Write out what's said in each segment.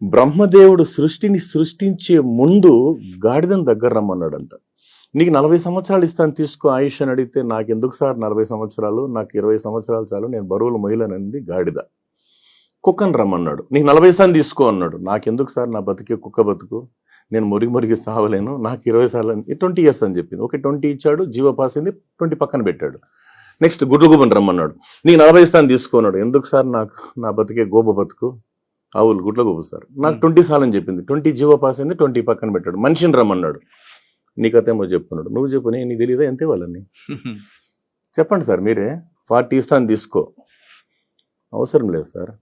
బ్రహ్మదేవుడు సృష్టిని సృష్టించే ముందు గాడిదను దగ్గర రమ్మన్నాడంట. నీకు 40 సంవత్సరాలు ఇస్తాను తీసుకో ఆయుష్ అని అడిగితే, నాకెందుకు సార్ 40 సంవత్సరాలు, నాకు 20 సంవత్సరాలు చాలు, నేను బరువులు మొయ్యలేనంది గాడిద. కుక్కను రమ్మన్నాడు, నీకు 40 ఇస్తాను తీసుకో అన్నాడు. నాకెందుకు సార్, నా బతికే కుక్క బతుకు, నేను మురిగి సావలేను, నాకు 20 సార్లు 20 ఇయర్స్ అని చెప్పింది. ఓకే 20 ఇచ్చాడు, జీవో పాసింది, 20 పక్కన పెట్టాడు. నెక్స్ట్ గుడ్లగూబని రమ్మన్నాడు, నీకు 40 ఇస్తాను తీసుకోన్నాడు. ఎందుకు సార్, నాకు నా బతికే గోబ బతుకు, ఆవులు గుడ్లగూబ సార్, నాకు 20 సార్లు అని చెప్పింది. 20 జీవో పాస్ అయింది, 20 పక్కన పెట్టాడు. మనిషిని రమ్మన్నాడు, నీకతేమో చెప్పున్నాడు. నువ్వు చెప్పు, నీకు తెలియదా ఎంతే వాళ్ళని చెప్పండి సార్ మీరే. 40 ఇస్తాను తీసుకో. అవసరం లేదు సార్,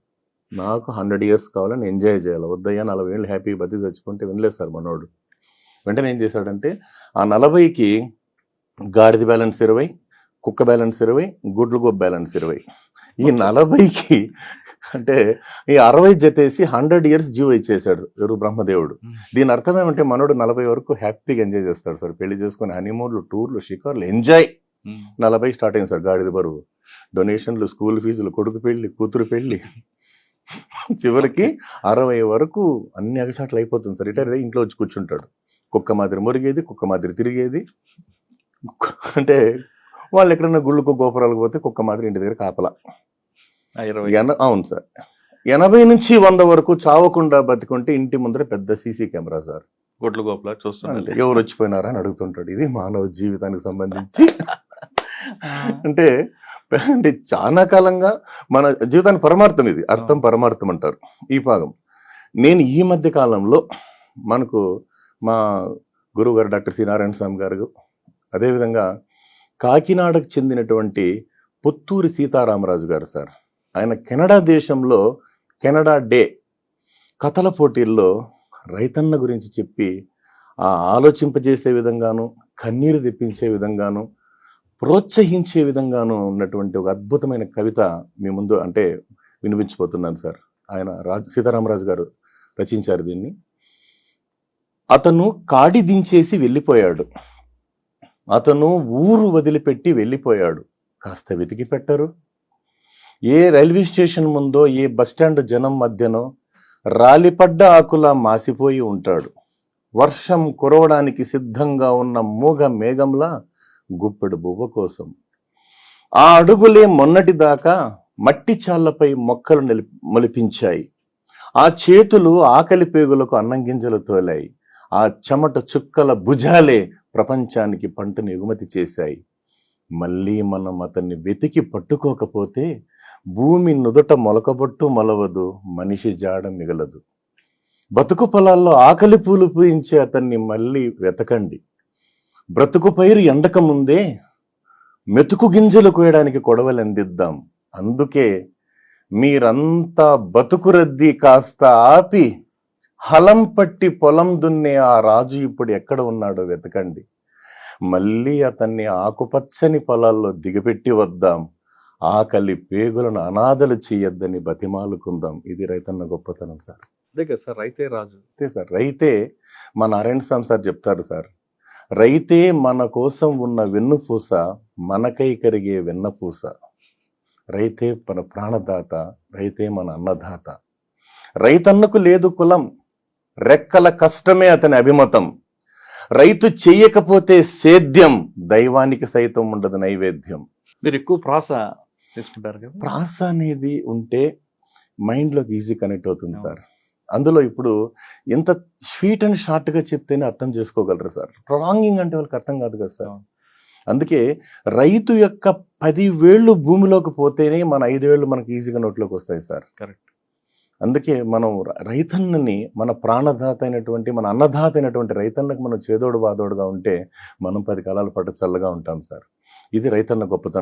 నాకు 100 ఇయర్స్ కావాలని ఎంజాయ్ చేయాలి, వద్దయ్యా 40 ఏళ్ళు హ్యాపీ బతికి తెచ్చుకుంటే వినలేదు సార్ మనోడు. వెంటనే ఏం చేశాడంటే, ఆ 40కి గాడిద బ్యాలెన్స్ 20, కుక్క బ్యాలెన్స్ 20, గుడ్లగూబ బ్యాలెన్స్ 20. ఈ 40కి అంటే ఈ 60 జతేసి 100 ఇయర్స్ జీవో ఇచ్చేసాడు ఎవరు, బ్రహ్మదేవుడు. దీని అర్థం ఏమంటే మనోడు 40 వరకు హ్యాపీగా ఎంజాయ్ చేస్తాడు సార్. పెళ్లి చేసుకుని హనీమూన్లు, టూర్లు, షికార్లు, ఎంజాయ్. 40 స్టార్ట్ అయింది సార్ గాడిద బరువు. డొనేషన్లు, స్కూల్ ఫీజులు, కొడుకు పెళ్లి, కూతురు పెళ్లి, చివరికి 60 వరకు అన్ని అగసాట్లు అయిపోతుంది సార్. రిటైర్ అయ్యి ఇంట్లో వచ్చి కూర్చుంటాడు. కుక్క మాదిరి మురిగేది, కుక్క మాదిరి తిరిగేది. అంటే వాళ్ళు ఎక్కడన్నా గుళ్ళకు గోపురాలకు పోతే కుక్క మాదిరి ఇంటి దగ్గర కాపలా. అవును సార్. 80 నుంచి 100 వరకు చావకుండా బతికుంటే ఇంటి ముందర పెద్ద సీసీ కెమెరా సార్. గుడ్ల గోపులా చూస్తాను, ఎవరు వచ్చిపోయినారా అని అడుగుతుంటాడు. ఇది మానవ జీవితానికి సంబంధించి అంటే అంటే చాలా కాలంగా మన జీవితానికి పరమార్థం, ఇది అర్థం పరమార్థం అంటారు ఈ భాగం. నేను ఈ మధ్య కాలంలో మనకు మా గురువు గారు డాక్టర్ సి నారాయణ స్వామి గారు, అదేవిధంగా కాకినాడకు చెందినటువంటి పుత్తూరి సీతారామరాజు గారు సార్, ఆయన కెనడా దేశంలో కెనడా డే కథల పోటీల్లో రైతన్న గురించి చెప్పి ఆ ఆలోచింపజేసే విధంగాను, కన్నీరు తెప్పించే విధంగాను, ప్రోత్సహించే విధంగాను ఉన్నటువంటి ఒక అద్భుతమైన కవిత మీ ముందు అంటే వినిపించిపోతున్నాను సార్. ఆయన సీతారామరాజు గారు రచించారు దీన్ని. అతను కాడి దించేసి వెళ్ళిపోయాడు, అతను ఊరు వదిలిపెట్టి వెళ్ళిపోయాడు, కాస్త వెతికి పెట్టరు. ఏ రైల్వే స్టేషన్ ముందో, ఏ బస్టాండ్ జనం మధ్యనో రాలిపడ్డ ఆకులా మాసిపోయి ఉంటాడు. వర్షం కురవడానికి సిద్ధంగా ఉన్న మూగ మేఘంలా గుప్పెడు బువ్వ కోసం. ఆ అడుగులే మొన్నటిదాకా మట్టి చాళ్లపై మొక్కలు మొలిపించాయి. ఆ చేతులు ఆకలి పేగులకు అన్నం గింజలు తోలాయి. ఆ చెమట చుక్కల భుజాలే ప్రపంచానికి పంటను ఎగుమతి చేశాయి. మళ్ళీ మనం అతన్ని వెతికి పట్టుకోకపోతే భూమి నుదుట మొలకబొట్టు మొలవదు, మనిషి జాడ మిగలదు. బతుకు పొలాల్లో ఆకలి పూలు పూయించే అతన్ని మళ్ళీ వెతకండి. బ్రతుకు పైరు ఎండక ముందే మెతుకు గింజలు కోయడానికి కొడవలు అందిద్దాం. అందుకే మీరంతా బతుకు రద్దీ కాస్త ఆపి హలం పట్టి పొలం దున్నే ఆ రాజు ఇప్పుడు ఎక్కడ ఉన్నాడో వెతకండి. మళ్ళీ అతన్ని ఆకుపచ్చని పొలాల్లో దిగపెట్టి వద్దాం. ఆకలి పేగులను అనాథలు చేయొద్దని బతిమాలుకుందాం. ఇది రైతన్న గొప్పతనం సార్. అదే కదా సార్, రైతే రాజు. అంతే సార్, రైతే మన నారాయణ స్వామి సార్ చెప్తారు సార్, రైతే మన కోసం ఉన్న వెన్నుపూస, మనకై కరిగే వెన్నపూస. రైతే మన ప్రాణదాత, రైతే మన అన్నదాత. రైతన్నకు లేదు కులం, రెక్కల కష్టమే అతని అభిమతం. రైతు చెయ్యకపోతే సేద్యం, దైవానికి సైతం ఉండదు నైవేద్యం. మీరు ఎక్కువ ప్రాస తీసుకుంటారు కదా. ప్రాస అనేది ఉంటే మైండ్లోకి ఈజీ కనెక్ట్ అవుతుంది సార్. అందులో ఇప్పుడు ఎంత స్వీట్ అండ్ షార్ట్ గా చెప్తేనే అర్థం చేసుకోగలరు సార్. ప్రొలాంగింగ్ అంటే వాళ్ళకి అర్థం కాదు కదా సార్. అందుకే రైతు యొక్క 10 వేళ్ళు భూమిలోకి పోతేనే మన 5 వేళ్ళు మనకి ఈజీగా నోట్లోకి వస్తాయి సార్. కరెక్ట్. అందుకే మనం రైతన్నని, మన ప్రాణదాత అయినటువంటి, మన అన్నదాత అయినటువంటి రైతన్నకు మనం చేదోడు బాదోడుగా ఉంటే మనం 10 కాలాల పాటు చల్లగా ఉంటాం సార్. ఇది రైతన్న గొప్పతనం.